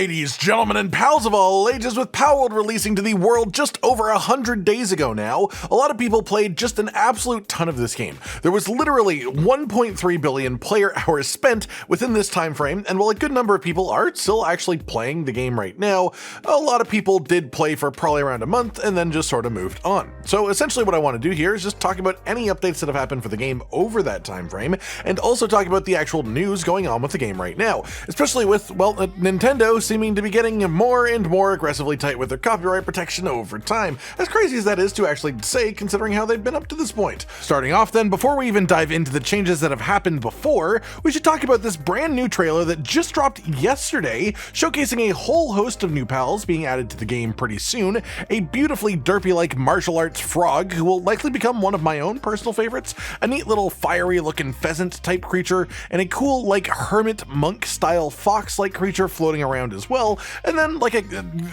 Ladies, gentlemen, and pals of all ages, with Palworld releasing to the world just over 100 days ago now, a lot of people played just an absolute ton of this game. There was literally 1.3 billion player hours spent within this time frame, and while a good number of people are still actually playing the game right now, a lot of people did play for probably around a month and then just sort of moved on. So essentially what I want to do here is just talk about any updates that have happened for the game over that time frame, and also talk about the actual news going on with the game right now, especially with, well, Nintendo seeming to be getting more and more aggressively tight with their copyright protection over time, as crazy as that is to actually say considering how they've been up to this point. Starting off then, before we even dive into the changes that have happened before, we should talk about this brand new trailer that just dropped yesterday, showcasing a whole host of new pals being added to the game pretty soon, a beautifully derpy-like martial arts frog who will likely become one of my own personal favorites, a neat little fiery looking pheasant type creature, and a cool like hermit monk style fox-like creature floating around as well, and then like a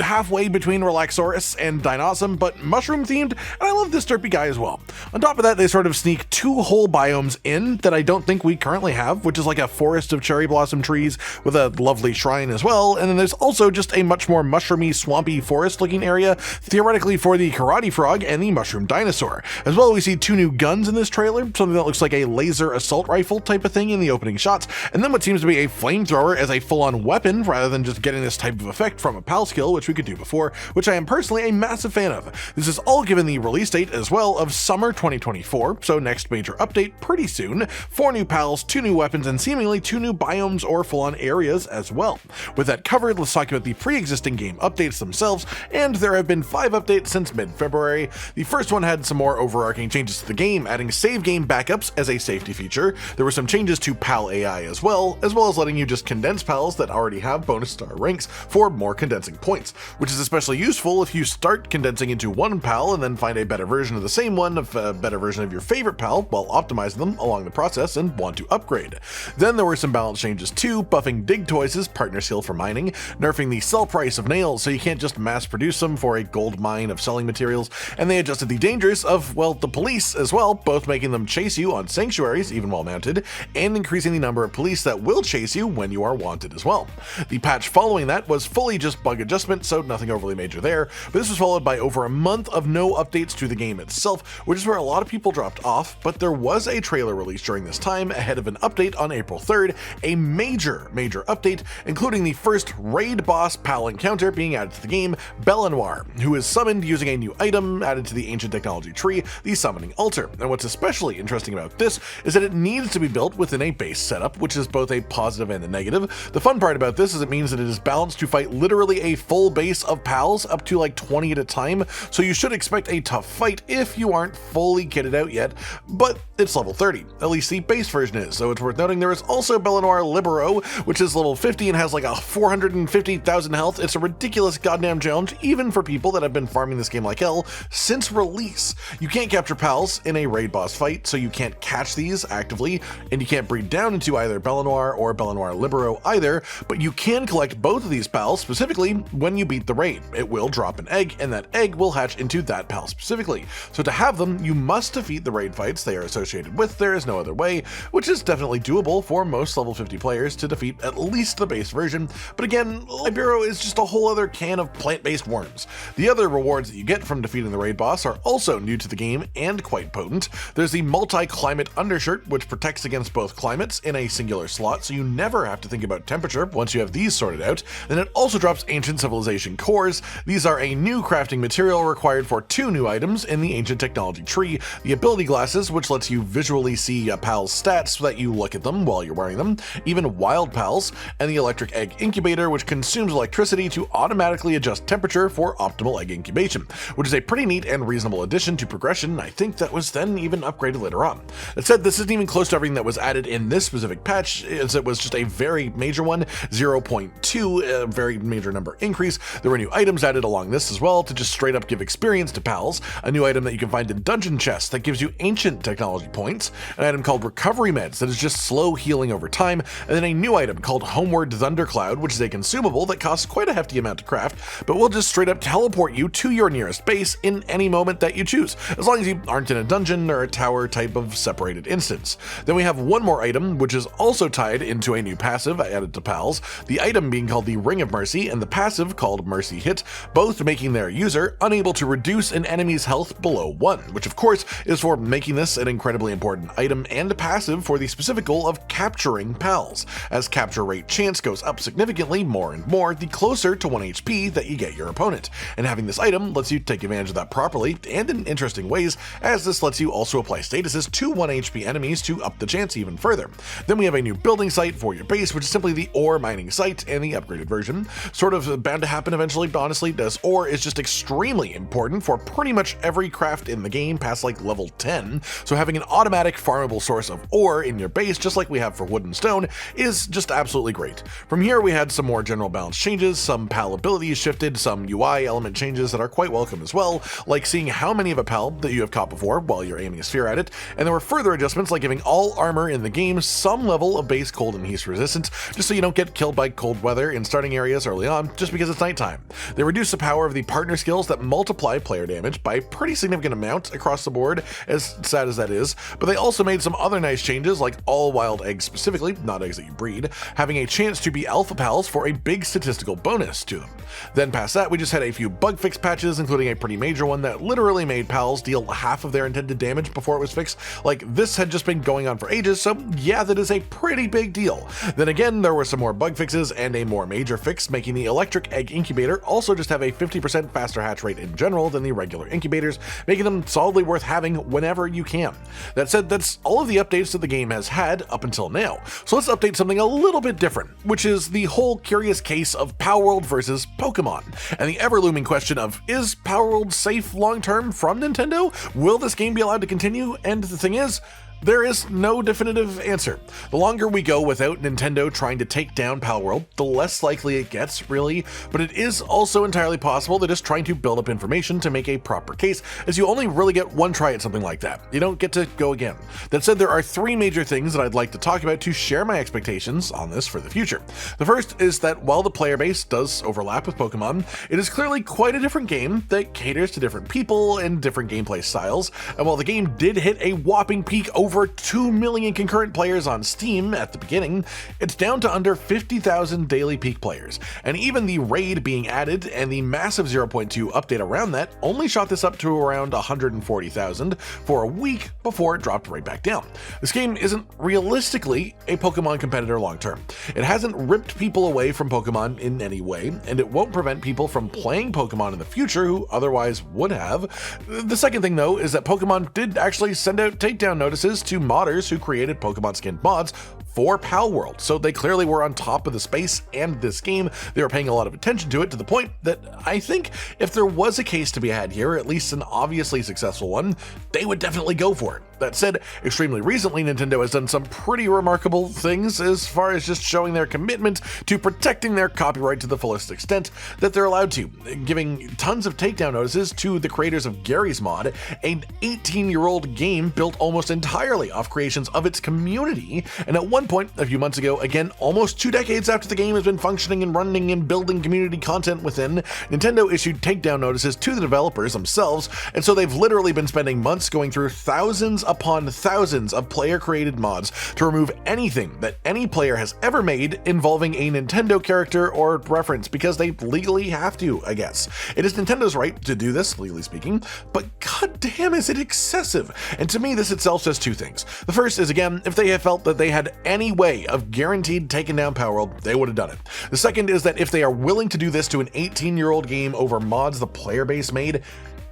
halfway between Relaxaurus and Dinosaur, but mushroom themed, and I love this derpy guy as well. On top of that, they sort of sneak two whole biomes in that I don't think we currently have, which is like a forest of cherry blossom trees with a lovely shrine as well, and then there's also just a much more mushroomy, swampy forest looking area, theoretically for the karate frog and the mushroom dinosaur. As well, we see two new guns in this trailer, something that looks like a laser assault rifle type of thing in the opening shots, and then what seems to be a flamethrower as a full-on weapon rather than just getting this type of effect from a pal skill, which we could do before, which I am personally a massive fan of. This is all given the release date as well of summer 2024, so next major update pretty soon, 4 new pals, 2 new weapons, and seemingly 2 new biomes or full-on areas as well. With that covered, let's talk about the pre-existing game updates themselves, and there have been 5 updates since mid-February. The first one had some more overarching changes to the game, adding save game backups as a safety feature. There were some changes to pal AI as well as letting you just condense pals that already have bonus star ranks for more condensing points, which is especially useful if you start condensing into one pal and then find a better version of the same one of a better version of your favorite pal while optimizing them along the process and want to upgrade. Then there were some balance changes too, buffing dig toys' partner skill for mining, nerfing the sell price of nails so you can't just mass produce them for a gold mine of selling materials, and they adjusted the dangers of, well, the police as well, both making them chase you on sanctuaries even while mounted, and increasing the number of police that will chase you when you are wanted as well. The patch following that was fully just bug adjustment, so nothing overly major there, but this was followed by over a month of no updates to the game itself, which is where a lot of people dropped off, but there was a trailer released during this time ahead of an update on April 3rd, a major update, including the first raid boss pal encounter being added to the game, Belenoir, who is summoned using a new item added to the ancient technology tree, the summoning altar. And what's especially interesting about this is that it needs to be built within a base setup, which is both a positive and a negative. The fun part about this is it means that it is balanced to fight literally a full base of pals up to like 20 at a time, so you should expect a tough fight if you aren't fully kitted out yet, but it's level 30, at least the base version is, so it's worth noting there is also Belenoir Libero, which is level 50 and has like a 450,000 health. It's a ridiculous goddamn challenge, even for people that have been farming this game like hell since release. You can't capture pals in a raid boss fight, so you can't catch these actively, and you can't breed down into either Belenoir or Belenoir Libero either, but you can collect both of these pals specifically when you beat the raid. It will drop an egg, and that egg will hatch into that pal specifically. So to have them, you must defeat the raid fights they are associated with. There is no other way, which is definitely doable for most level 50 players to defeat at least the base version, but again, Libero is just a whole other can of plant-based worms. The other rewards that you get from defeating the raid boss are also new to the game and quite potent. There's the multi-climate undershirt, which protects against both climates in a singular slot, so you never have to think about temperature once you have these sorted out. Then it also drops ancient civilization cores. These are a new crafting material required for 2 new items in the ancient technology tree, the ability glasses, which lets you visually see a pal's stats so that you look at them while you're wearing them, even wild pals, and the electric egg incubator, which consumes electricity to automatically adjust temperature for optimal egg incubation, which is a pretty neat and reasonable addition to progression. I think that was then even upgraded later on. That said, this isn't even close to everything that was added in this specific patch, as it was just a very major one, 0.2, a very major number increase. There were new items added along this as well to just straight up give experience to pals, a new item that you can find in dungeon chests that gives you ancient technology points, an item called recovery meds that is just slow healing over time, and then a new item called Homeward Thundercloud, which is a consumable that costs quite a hefty amount to craft, but will just straight up teleport you to your nearest base in any moment that you choose, as long as you aren't in a dungeon or a tower type of separated instance. Then we have one more item, which is also tied into a new passive added to pals, the item being called called the Ring of Mercy and the passive called Mercy Hit, both making their user unable to reduce an enemy's health below 1, which of course is for making this an incredibly important item and passive for the specific goal of capturing pals, as capture rate chance goes up significantly more and more the closer to 1 HP that you get your opponent, and having this item lets you take advantage of that properly and in interesting ways, as this lets you also apply statuses to 1 HP enemies to up the chance even further. Then we have a new building site for your base, which is simply the ore mining site and the upgraded version. Sort of bound to happen eventually, honestly, as ore is just extremely important for pretty much every craft in the game past like level 10, so having an automatic farmable source of ore in your base, just like we have for wood and stone, is just absolutely great. From here we had some more general balance changes, some PAL abilities shifted, some UI element changes that are quite welcome as well, like seeing how many of a PAL that you have caught before while you're aiming a sphere at it, and there were further adjustments like giving all armor in the game some level of base cold and heat resistance, just so you don't get killed by cold weather in starting areas early on just because it's nighttime. They reduced the power of the partner skills that multiply player damage by a pretty significant amount across the board, as sad as that is, but they also made some other nice changes like all wild eggs specifically, not eggs that you breed, having a chance to be alpha pals for a big statistical bonus to them. Then past that we just had a few bug fix patches, including a pretty major one that literally made pals deal half of their intended damage before it was fixed. Like, this had just been going on for ages, so yeah, that is a pretty big deal. Then again, there were some more bug fixes and a more major fix, making the electric egg incubator also just have a 50% faster hatch rate in general than the regular incubators, making them solidly worth having whenever you can. That said, that's all of the updates that the game has had up until now. So let's update something a little bit different, which is the whole curious case of Palworld versus Pokemon, and the ever-looming question of, is Palworld safe long-term from Nintendo? Will this game be allowed to continue? And the thing is, there is no definitive answer. The longer we go without Nintendo trying to take down Palworld, the less likely it gets, really, but it is also entirely possible they're just trying to build up information to make a proper case, as you only really get one try at something like that. You don't get to go again. That said, there are three major things that I'd like to talk about to share my expectations on this for the future. The first is that while the player base does overlap with Pokemon, it is clearly quite a different game that caters to different people and different gameplay styles, and while the game did hit a whopping peak over 2 million concurrent players on Steam at the beginning, it's down to under 50,000 daily peak players, and even the raid being added and the massive 0.2 update around that only shot this up to around 140,000 for a week before it dropped right back down. This game isn't realistically a Pokemon competitor long term. It hasn't ripped people away from Pokemon in any way, and it won't prevent people from playing Pokemon in the future who otherwise would have. The second thing though is that Pokemon did actually send out takedown notices to modders who created Pokemon skin mods for Palworld, so they clearly were on top of the space and this game. They were paying a lot of attention to it, to the point that I think if there was a case to be had here, at least an obviously successful one, they would definitely go for it. That said, extremely recently Nintendo has done some pretty remarkable things as far as just showing their commitment to protecting their copyright to the fullest extent that they're allowed to, giving tons of takedown notices to the creators of Gary's Mod, an 18-year-old game built almost entirely off creations of its community, and at one point a few months ago, again almost 2 decades after the game has been functioning and running and building community content within, Nintendo issued takedown notices to the developers themselves, and so they've literally been spending months going through thousands upon thousands of player-created mods to remove anything that any player has ever made involving a Nintendo character or reference, because they legally have to, I guess. It is Nintendo's right to do this, legally speaking, but goddamn is it excessive. And to me, this itself says two things. The first is, again, if they had felt that they had any way of guaranteed taking down Palworld, they would have done it. The second is that if they are willing to do this to an 18-year-old game over mods the player base made,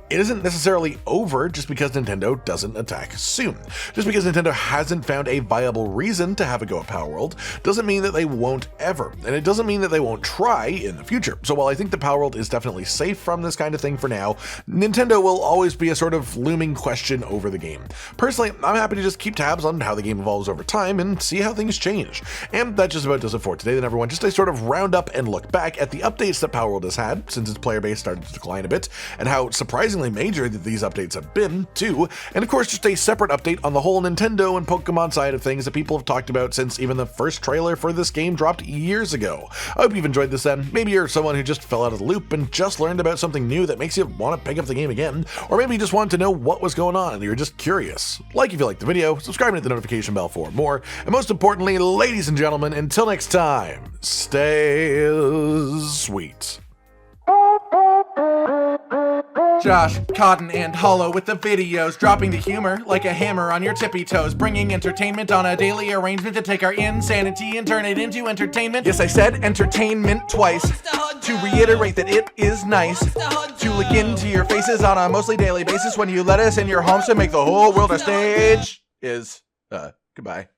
it isn't necessarily over just because Nintendo doesn't attack soon. Just because Nintendo hasn't found a viable reason to have a go at Palworld doesn't mean that they won't ever, and it doesn't mean that they won't try in the future. So while I think the Palworld is definitely safe from this kind of thing for now, Nintendo will always be a sort of looming question over the game. Personally, I'm happy to just keep tabs on how the game evolves over time and see how things change. And that just about does it for today then, everyone. Just a sort of roundup and look back at the updates that Palworld has had since its player base started to decline a bit, and how surprisingly surprisingly major that these updates have been, too, and of course just a separate update on the whole Nintendo and Pokemon side of things that people have talked about since even the first trailer for this game dropped years ago. I hope you've enjoyed this then. Maybe you're someone who just fell out of the loop and just learned about something new that makes you want to pick up the game again, or maybe you just wanted to know what was going on and you're just curious. Like if you liked the video, subscribe and hit the notification bell for more, and most importantly, ladies and gentlemen, until next time, stay sweet. Josh, Cotton, and Hollow with the videos, dropping the humor like a hammer on your tippy toes, bringing entertainment on a daily arrangement to take our insanity and turn it into entertainment. Yes, I said entertainment twice, to reiterate that it is nice to look into your faces on a mostly daily basis when you let us in your homes to make the whole world a stage. Goodbye.